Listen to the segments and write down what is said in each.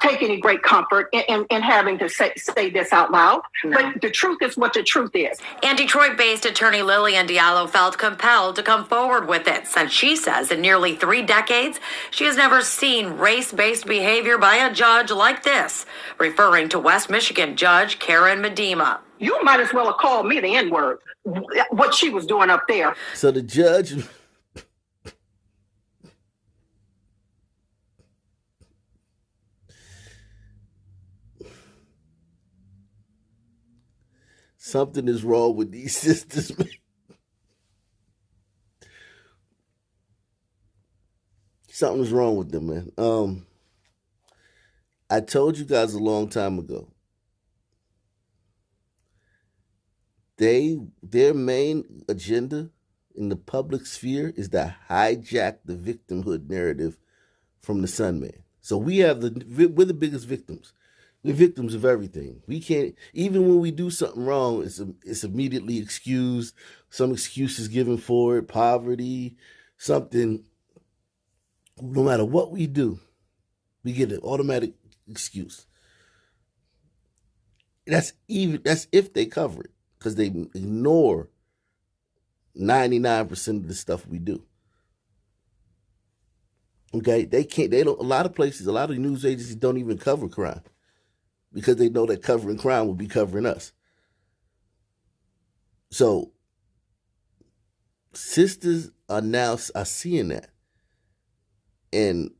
Take any great comfort in having to say this out loud. No. But the truth is what the truth is. And Detroit-based attorney Lillian Diallo felt compelled to come forward with it, since she says in nearly 3 decades, she has never seen race-based behavior by a judge like this, referring to West Michigan Judge Karen Medema. You might as well have called me the N-word, what she was doing up there. So the judge... Something is wrong with these sisters, man. Something's wrong with them, man. I told you guys a long time ago. Their main agenda in the public sphere is to hijack the victimhood narrative from the Sun Man. So we're the biggest victims. We're victims of everything. We can't, even when we do something wrong, it's immediately excused. Some excuse is given for it, poverty, something. No matter what we do, we get an automatic excuse. That's if they cover it, because they ignore 99% of the stuff we do. Okay, a lot of places, a lot of news agencies don't even cover crime, because they know that covering crime will be covering us. So sisters are seeing that. And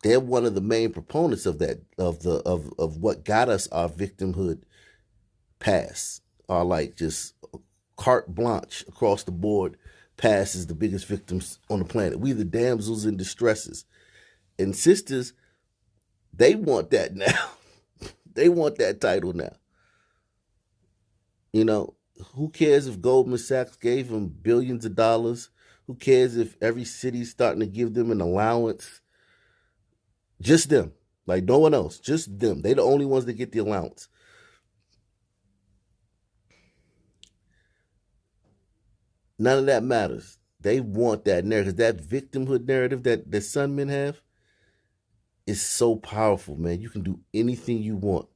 they're one of the main proponents of that, of what got us our victimhood pass. Our like just carte blanche across the board pass as the biggest victims on the planet. We the damsels in distresses. And sisters, they want that now. They want that title now. You know, who cares if Goldman Sachs gave them billions of dollars? Who cares if every city's starting to give them an allowance? Just them. Like no one else. Just them. They're the only ones that get the allowance. None of that matters. They want that narrative. That victimhood narrative that Sun Men have is so powerful, man. You can do anything you want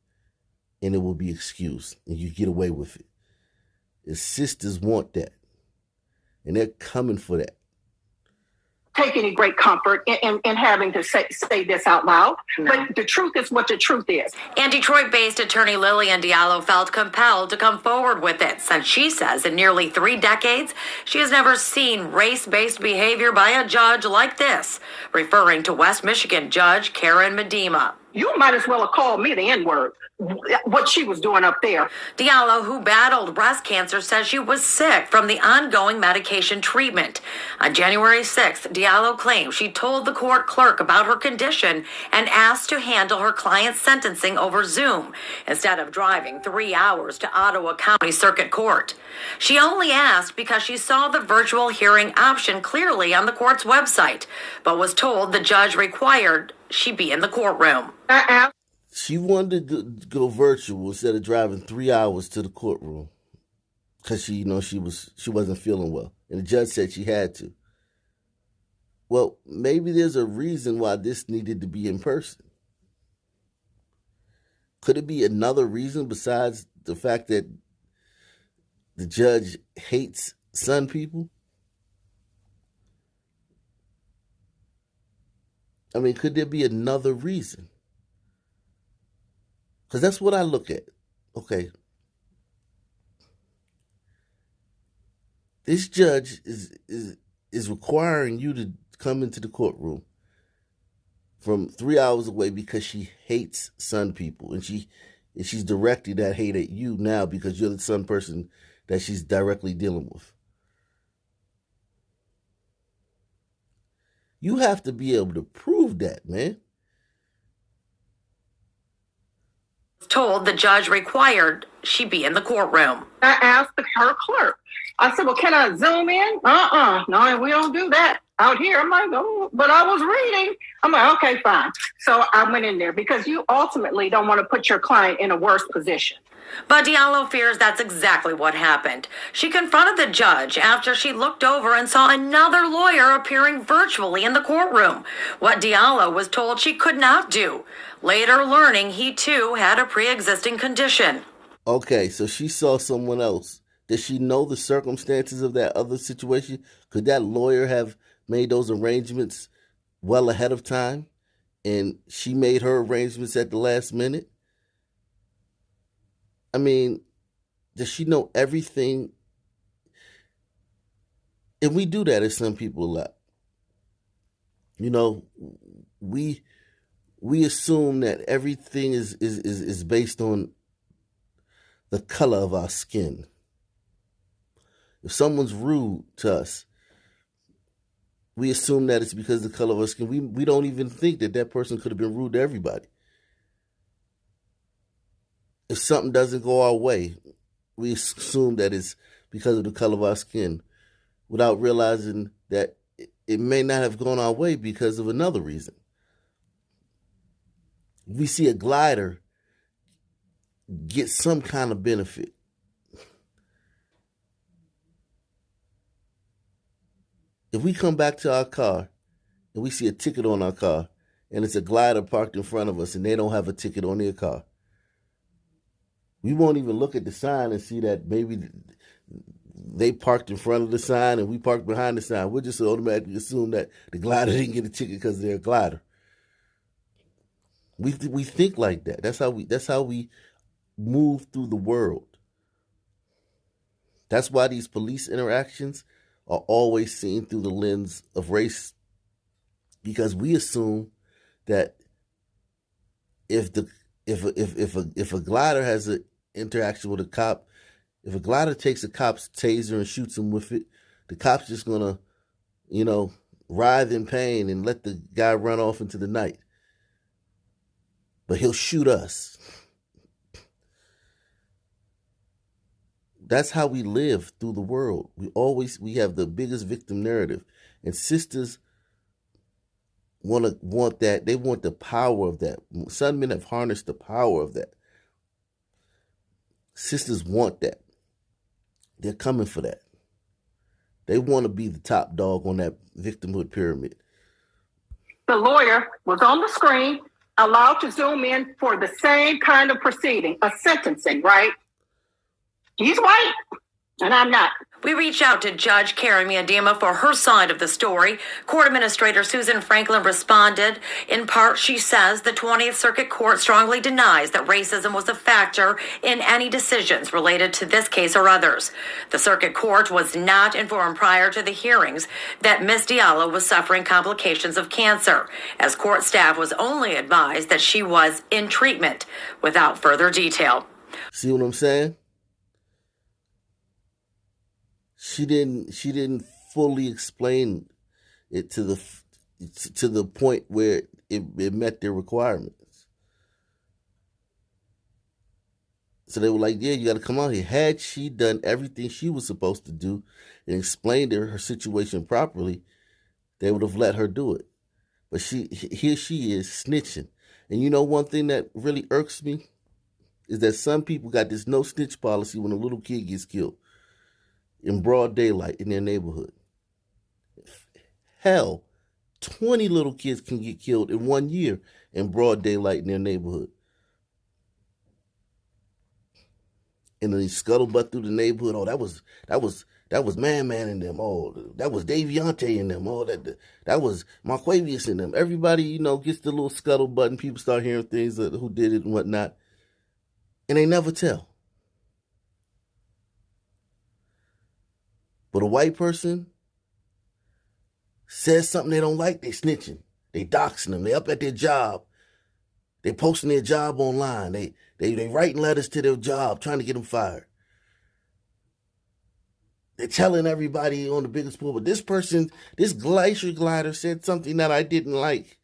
and it will be excused and you get away with it. The sisters want that. And they're coming for that. Take any great comfort in having to say this out loud. No. But the truth is what the truth is. And Detroit-based attorney Lillian Diallo felt compelled to come forward with it, since she says in nearly 3 decades, she has never seen race-based behavior by a judge like this, referring to West Michigan Judge Karen Medema. You might as well have called me the N-word, what she was doing up there. Diallo, who battled breast cancer, says she was sick from the ongoing medication treatment. On January 6th, Diallo claimed she told the court clerk about her condition and asked to handle her client's sentencing over Zoom instead of driving 3 hours to Ottawa County Circuit Court. She only asked because she saw the virtual hearing option clearly on the court's website, but was told the judge required she be in the courtroom. She wanted to go virtual instead of driving 3 hours to the courtroom because she wasn't feeling well, and the judge said she had to. Well, maybe there's a reason why this needed to be in person. Could it be another reason besides the fact that the judge hates Sun people? I mean, could there be another reason? Because that's what I look at. Okay. This judge is requiring you to come into the courtroom from 3 hours away because she hates Sun people. And she's directing that hate at you now because you're the Sun person that she's directly dealing with. You have to be able to prove that, man. Told the judge required she be in the courtroom. I asked her clerk. I said, well, can I zoom in? No, we don't do that. out here. I'm like, oh, but I was reading. I'm like, okay, fine. So I went in there because you ultimately don't want to put your client in a worse position. But Diallo fears that's exactly what happened. She confronted the judge after she looked over and saw another lawyer appearing virtually in the courtroom, what Diallo was told she could not do, later learning he too had a pre-existing condition. Okay, so she saw someone else. Does she know the circumstances of that other situation? Could that lawyer have made those arrangements well ahead of time? And she made her arrangements at the last minute? I mean, does she know everything? And we do that as some people a lot. You know, we assume that everything is based on the color of our skin. If someone's rude to us, we assume that it's because of the color of our skin. We don't even think that person could have been rude to everybody. If something doesn't go our way, we assume that it's because of the color of our skin without realizing that it may not have gone our way because of another reason. We see a glider get some kind of benefit. If we come back to our car and we see a ticket on our car and it's a glider parked in front of us and they don't have a ticket on their car, we won't even look at the sign and see that maybe they parked in front of the sign and we parked behind the sign. We'll just automatically assume that the glider didn't get a ticket because they're a glider. We think like that. That's how we move through the world. That's why these police interactions are always seen through the lens of race, because we assume that if a glider has an interaction with a cop, if a glider takes a cop's taser and shoots him with it, the cop's just gonna, writhe in pain and let the guy run off into the night. But he'll shoot us. That's how we live through the world. We have the biggest victim narrative. And sisters want that. They want the power of that. Some men have harnessed the power of that. Sisters want that. They're coming for that. They want to be the top dog on that victimhood pyramid. The lawyer was on the screen, allowed to zoom in for the same kind of proceeding, a sentencing, right? He's white, and I'm not. We reached out to Judge Karen Miedema for her side of the story. Court Administrator Susan Franklin responded. In part, she says the 20th Circuit Court strongly denies that racism was a factor in any decisions related to this case or others. The Circuit Court was not informed prior to the hearings that Ms. Diallo was suffering complications of cancer, as court staff was only advised that she was in treatment without further detail. See what I'm saying? She didn't fully explain it to the point where it met their requirements. So they were like, yeah, you got to come out here. Had she done everything she was supposed to do and explained her situation properly, they would have let her do it. But here she is snitching. And you know one thing that really irks me is that some people got this no snitch policy when a little kid gets killed in broad daylight in their neighborhood. Hell, 20 little kids can get killed in 1 year in broad daylight in their neighborhood. And then they scuttlebutt through the neighborhood. Oh, that was Man in them. Oh, that was Daviante in them. Oh, that was Marquavius in them. Everybody, gets the little scuttlebutt and people start hearing things who did it and whatnot. And they never tell. But a white person says something they don't like, they snitching. They doxing them. They up at their job. They posting their job online. They writing letters to their job, trying to get them fired. They're telling everybody on the biggest pool, but this glacier glider said something that I didn't like.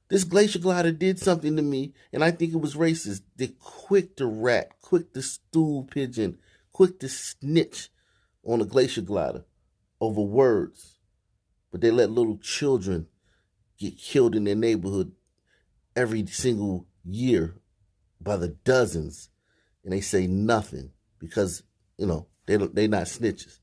This glacier glider did something to me, and I think it was racist. They're quick to rat, quick to stool pigeon, quick to snitch on a glacier glider over words. but they let little children get killed in their neighborhood every single year by the dozens, and they say nothing because, they're not snitches.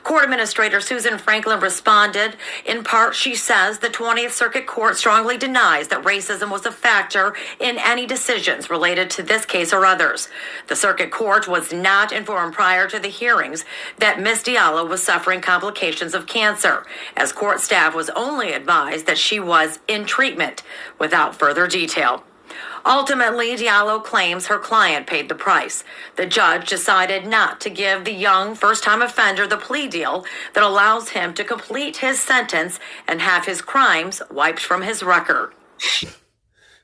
Court Administrator Susan Franklin responded. In part, she says the 20th Circuit Court strongly denies that racism was a factor in any decisions related to this case or others. The Circuit Court was not informed prior to the hearings that Ms. Diallo was suffering complications of cancer, as court staff was only advised that she was in treatment without further detail. Ultimately, Diallo claims her client paid the price. The judge decided not to give the young first-time offender the plea deal that allows him to complete his sentence and have his crimes wiped from his record.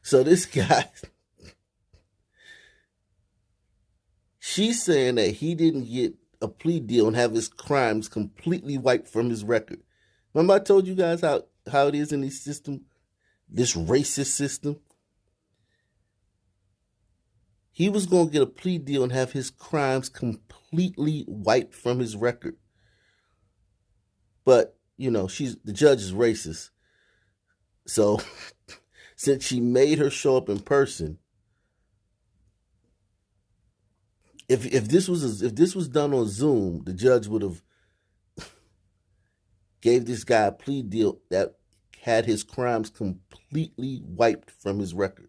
So this guy, she's saying that he didn't get a plea deal and have his crimes completely wiped from his record. Remember I told you guys how it is in this system, this racist system? He was going to get a plea deal and have his crimes completely wiped from his record. But, the judge is racist. So, since she made her show up in person, if this was done on Zoom, the judge would have gave this guy a plea deal that had his crimes completely wiped from his record.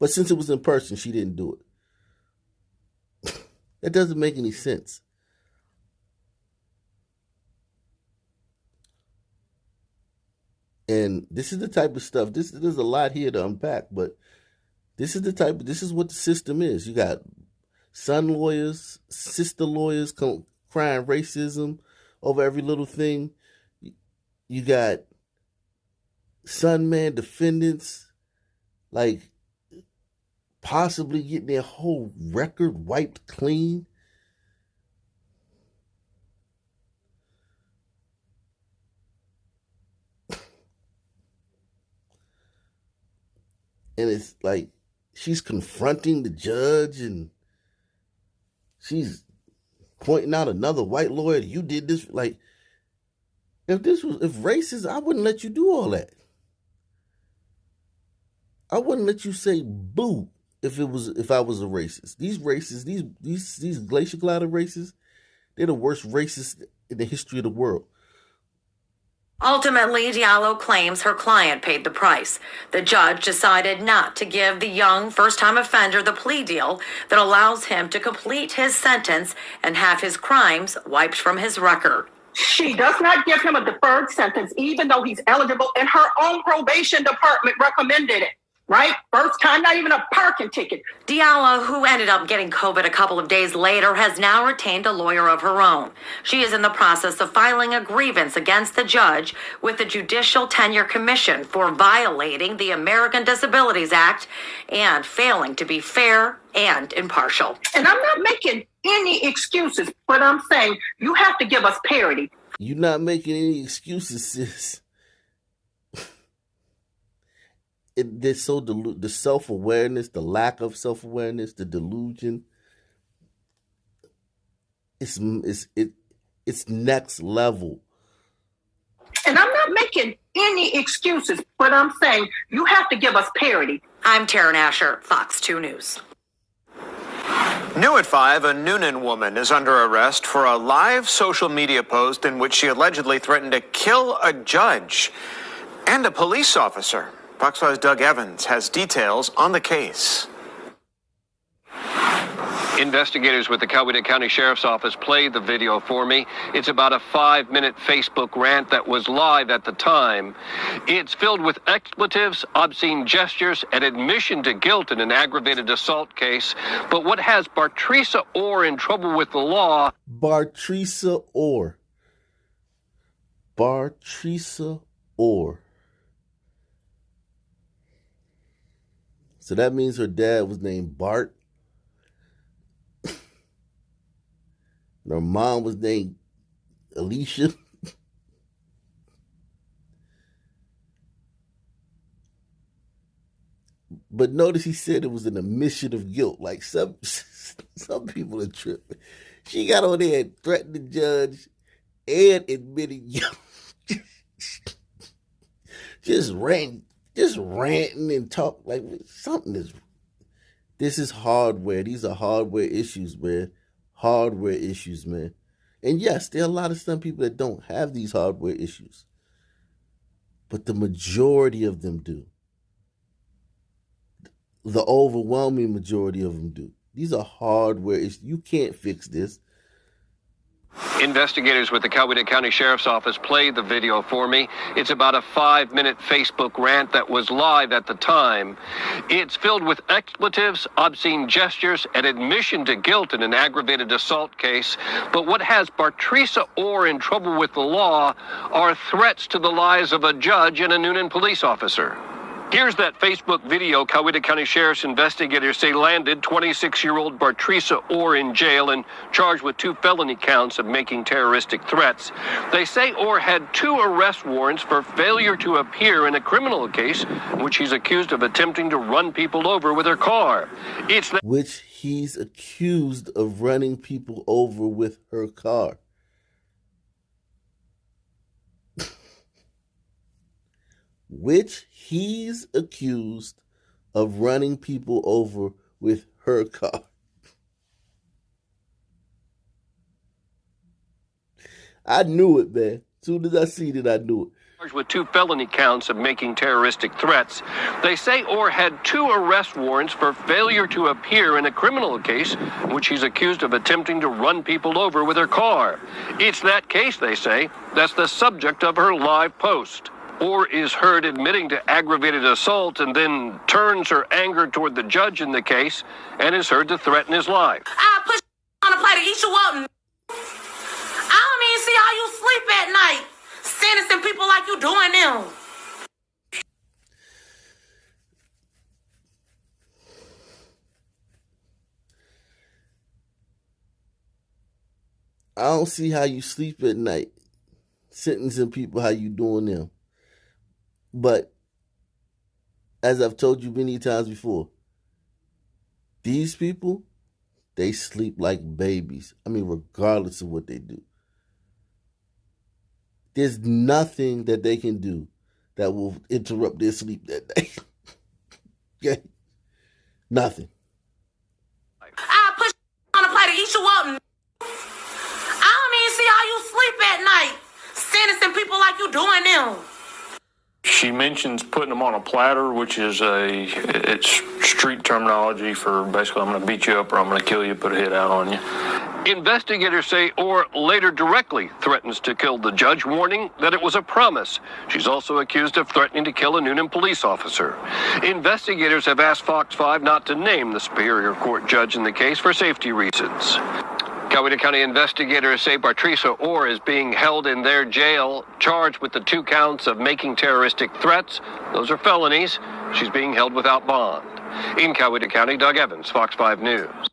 But since it was in person, she didn't do it. That doesn't make any sense. And this is the type of stuff, there's a lot here to unpack, but this is what the system is. You got son lawyers, sister lawyers crying racism over every little thing. You got son man defendants, like, possibly getting their whole record wiped clean. And it's like she's confronting the judge and she's pointing out another white lawyer. You did this. Like, if racist, I wouldn't let you do all that. I wouldn't let you say boo if I was a racist. These racists, these glacier glider racists, they're the worst racists in the history of the world. Ultimately, Diallo claims her client paid the price. The judge decided not to give the young first-time offender the plea deal that allows him to complete his sentence and have his crimes wiped from his record. She does not give him a deferred sentence, even though he's eligible, and her own probation department recommended it. Right? First time, not even a parking ticket. Diallo, who ended up getting COVID a couple of days later, has now retained a lawyer of her own. She is in the process of filing a grievance against the judge with the Judicial Tenure Commission for violating the American Disabilities Act and failing to be fair and impartial. And I'm not making any excuses, but I'm saying you have to give us parity. You're not making any excuses, sis. They're so the self-awareness, the lack of self-awareness, the delusion. It's next level. And I'm not making any excuses, but I'm saying you have to give us parity. I'm Taryn Asher, Fox 2 News. New at 5, a Noonan woman is under arrest for a live social media post in which she allegedly threatened to kill a judge and a police officer. Fox 5's Doug Evans has details on the case. Investigators with the Coweta County Sheriff's Office played the video for me. It's about a 5-minute Facebook rant that was live at the time. It's filled with expletives, obscene gestures, and admission to guilt in an aggravated assault case. But what has Bartresa Orr in trouble with the law? Bartresa Orr. So that means her dad was named Bart. And her mom was named Alicia. But notice he said it was an admission of guilt. Like some people are tripping. She got on there and threatened the judge and admitted guilt. just ranting and talk like something is. This is hardware. These are hardware issues, man. Hardware issues, man. And yes, there are a lot of some people that don't have these hardware issues, but the majority of them do. The overwhelming majority of them do. These are hardware issues. You can't fix this. Investigators with the Coweta County Sheriff's Office played the video for me. It's about a 5-minute Facebook rant that was live at the time. It's filled with expletives, obscene gestures, and admission to guilt in an aggravated assault case. But what has Bartrisa Orr in trouble with the law are threats to the lives of a judge and a Noonan police officer. Here's that Facebook video Coweta County Sheriff's investigators say landed 26-year-old Bartrisa Orr in jail and charged with 2 felony counts of making terroristic threats. They say Orr had 2 arrest warrants for failure to appear in a criminal case in which he's accused of attempting to run people over with her car. Which he's accused of running people over with her car. Which he's accused of running people over with her car. I knew it, man. As soon as I seen it, I knew it. Charged with 2 felony counts of making terroristic threats. They say Orr had 2 arrest warrants for failure to appear in a criminal case in which he's accused of attempting to run people over with her car. It's that case, they say, that's the subject of her live post. Orr is heard admitting to aggravated assault and then turns her anger toward the judge in the case and is heard to threaten his life. I push on a plate to eat you up. I don't even see how you sleep at night, sentencing people like you doing them. I don't see how you sleep at night, sentencing people how you doing them. But as I've told you many times before, these people, they sleep like babies. I mean, regardless of what they do. There's nothing that they can do that will interrupt their sleep that day. Okay? Nothing. I push on a plate to eat you up. I don't even see how you sleep at night, sentencing people like you doing them. She mentions putting them on a platter, which is it's street terminology for basically I'm going to beat you up or I'm going to kill you, put a hit out on you. Investigators say Orr later directly threatens to kill the judge, warning that it was a promise. She's also accused of threatening to kill a Noonan police officer. Investigators have asked Fox 5 not to name the Superior Court judge in the case for safety reasons. Coweta County investigators say Bartrisa Orr is being held in their jail, charged with the 2 counts of making terroristic threats. Those are felonies. She's being held without bond. In Coweta County, Doug Evans, Fox 5 News.